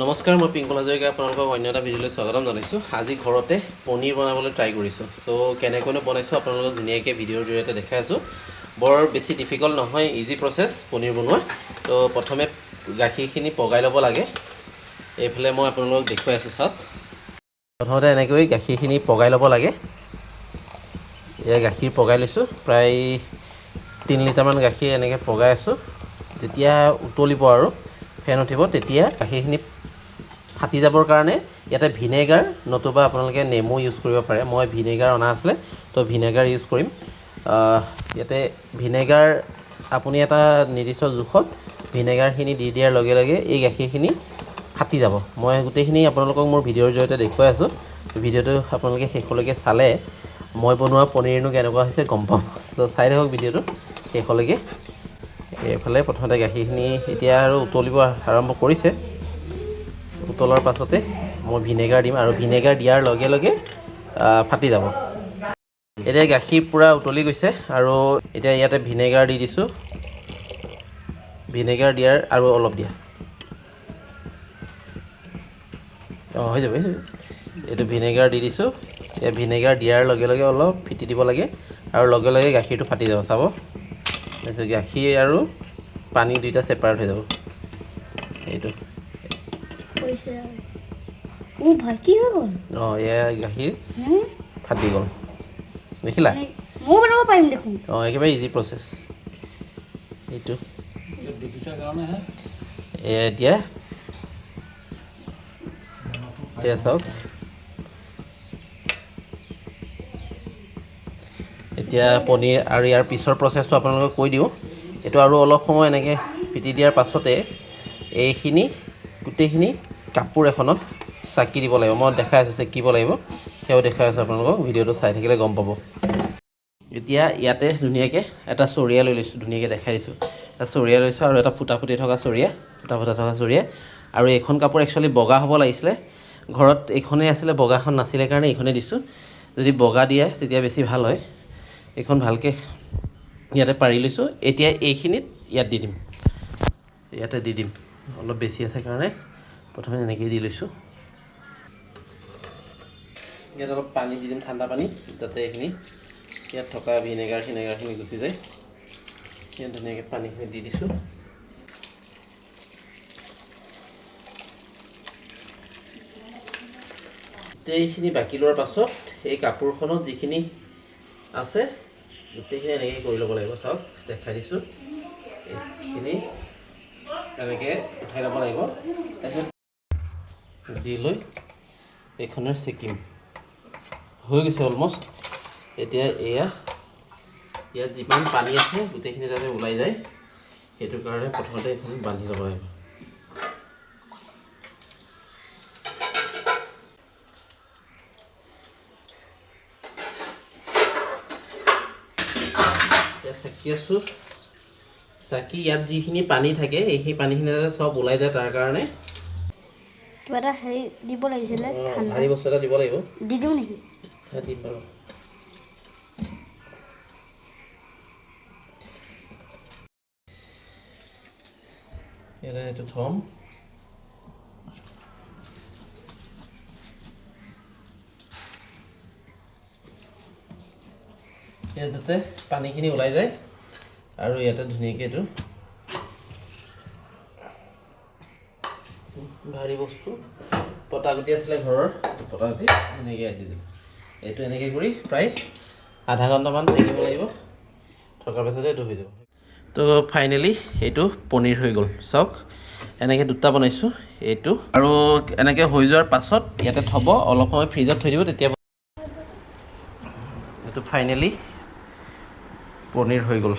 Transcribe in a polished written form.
নমস্কাৰ, মই পিংকল হাজৰিকা আপোনালোকক অন্য এটা ভিডিঅ'লৈ স্বাগতম জনাইছোঁ। আজি ঘৰতে পনীৰ বনাবলৈ ট্ৰাই কৰিছোঁ। চ' কেনেকৈনো বনাইছোঁ আপোনালোকক ধুনীয়াকৈ ভিডিঅ'ৰ জৰিয়তে দেখাই আছোঁ। বৰ বেছি ডিফিকাল্ট নহয়, ইজি প্ৰচেছ পনীৰ বনোৱা। তো প্ৰথমে গাখীৰখিনি পগাই ল'ব লাগে। এইফালে মই আপোনালোকক দেখুৱাই আছোঁ, চাওক। প্ৰথমতে এনেকৈ গাখীৰখিনি পগাই ল'ব লাগে। এয়া গাখীৰ পগাই লৈছোঁ, প্ৰায় 3 লিটাৰমান গাখীৰ এনেকৈ পগাই আছোঁ। যেতিয়া উতলিব আৰু ফেন উঠিব, তেতিয়া গাখীৰখিনি ফাটি যাবৰ কাৰণে ইয়াতে ভিনেগাৰ নতুবা আপোনালোকে নেমু ইউজ কৰিব পাৰে। মই ভিনেগাৰ অনা আছিলে, তো ভিনেগাৰ ইউজ কৰিম। ইয়াতে ভিনেগাৰ আপুনি এটা নিৰ্দিষ্ট জোখত ভিনেগাৰখিনি দি দিয়াৰ লগে লগে এই গাখীৰখিনি ফাটি যাব। মই গোটেইখিনি আপোনালোকক মোৰ ভিডিঅ'ৰ জৰিয়তে দেখুৱাই আছোঁ। ভিডিঅ'টো আপোনালোকে শেষলৈকে চালে মই বনোৱা পনীৰনো কেনেকুৱা হৈছে গম পাম। তো চাই থাকক ভিডিঅ'টো শেষলৈকে। এইফালে প্ৰথমতে গাখীৰখিনি এতিয়া আৰু উতলিব আৰম্ভ কৰিছে। উতলাৰ পাছতে মই ভিনেগাৰ দিম আৰু ভিনেগাৰ দিয়াৰ লগে লগে ফাটি যাব। এতিয়া গাখীৰ পূৰা উতলি গৈছে আৰু এতিয়া ইয়াতে ভিনেগাৰ দি দিছোঁ। ভিনেগাৰ দিয়াৰ আৰু অলপ দিয়া, হৈ যাব। এইটো ভিনেগাৰ দি দিছোঁ। এতিয়া ভিনেগাৰ দিয়াৰ লগে লগে অলপ ফিটি দিব লাগে আৰু লগে লগে গাখীৰটো ফাটি যাব, চাব। তাৰপিছত গাখীৰ আৰু পানী দুইটা ছেপাৰেট হৈ যাব। এইটো এয়া গাখীৰ ফাটি গ'ল, দেখিলা? একেবাৰে ইজি প্ৰচেছ এইটো। এতিয়া চাওক, এতিয়া পনীৰ আৰু ইয়াৰ পিছৰ প্ৰচেছটো আপোনালোকক কৈ দিওঁ। এইটো আৰু অলপ সময় এনেকৈ পিটি দিয়াৰ পাছতে এইখিনি গোটেইখিনি কাপোৰ এখনত চাকি দিব লাগিব। মই দেখাই আছোঁ চেকিব লাগিব, সেয়াও দেখাই আছোঁ আপোনালোকক। ভিডিঅ'টো চাই থাকিলে গম পাব। এতিয়া ইয়াতে ধুনীয়াকৈ এটা চৰিয়া লৈ লৈছোঁ, ধুনীয়াকৈ দেখাই দিছোঁ। এটা চৰিয়া লৈছোঁ আৰু এটা ফুটা থকা চৰিয়া, থকা চৰিয়া। আৰু এইখন কাপোৰ একচুৱেলি বগা হ'ব লাগিছিলে। ঘৰত এইখনেই আছিলে, বগাখন নাছিলে কাৰণে এইখনেই দিছোঁ। যদি বগা দিয়ে তেতিয়া বেছি ভাল হয়। এইখন ভালকৈ ইয়াতে পাৰি লৈছোঁ। এতিয়া এইখিনিত ইয়াত দি দিম, ইয়াতে দি দিম। অলপ বেছি আছে কাৰণে প্ৰথমে এনেকৈ দি লৈছোঁ। ইয়াত অলপ পানী দি দিম, ঠাণ্ডা পানী, যাতে এইখিনি ইয়াত থকা ভিনেগাৰখিনি গুচি যায়। ইয়াত ধুনীয়াকৈ পানীখিনি দি দিছোঁ। গোটেইখিনি বাকি লোৱাৰ পাছত এই কাপোৰখনত যিখিনি আছে গোটেইখিনি এনেকৈ কৰি ল'ব লাগিব। চাওক, দেখাই দিছোঁ। এইখিনি এনেকৈ উঠাই ল'ব লাগিব। তাৰপিছত দি লৈ এইখনৰ চেকিম হৈ গৈছে অলমষ্ট। এতিয়া ইয়াত যিমান পানী আছে গোটেইখিনি যাতে ওলাই যায়, সেইটো কাৰণে প্ৰথমতে এইখন বান্ধি ল'ব লাগিব। চাকি আছোঁ, চাকি ইয়াত যিখিনি পানী থাকে এইখিনি পানীখিনি যাতে চব ওলাই যায়, তাৰ কাৰণে কিবা এটা হেৰি দিব লাগিছিলে, ভাৰী বস্তু এটা দিব লাগিব। দি দিওঁ নেকি? দিম বাৰু। এইটো থ'ম। ইয়াত যাতে পানীখিনি ওলাই যায় আৰু ইয়াতে ধুনীয়াকৈ এইটো ভাৰী বস্তু পটাগুটি আছিলে ঘৰৰ, পটাগুটি এনেকৈ ইয়াত দি দিলোঁ। এইটো এনেকৈ কৰি প্ৰায় আধা ঘণ্টামান থাকিব লাগিব। থকাৰ পাছতে এইটো হৈ যাব। তো ফাইনেলি এইটো পনীৰ হৈ গ'ল। চাওক, এনেকৈ দুটা বনাইছোঁ এইটো। আৰু এনেকৈ হৈ যোৱাৰ পাছত ইয়াতে থ'ব, অলপ সময় ফ্ৰিজত থৈ দিব, তেতিয়া এইটো ফাইনেলি পনীৰ হৈ গ'ল।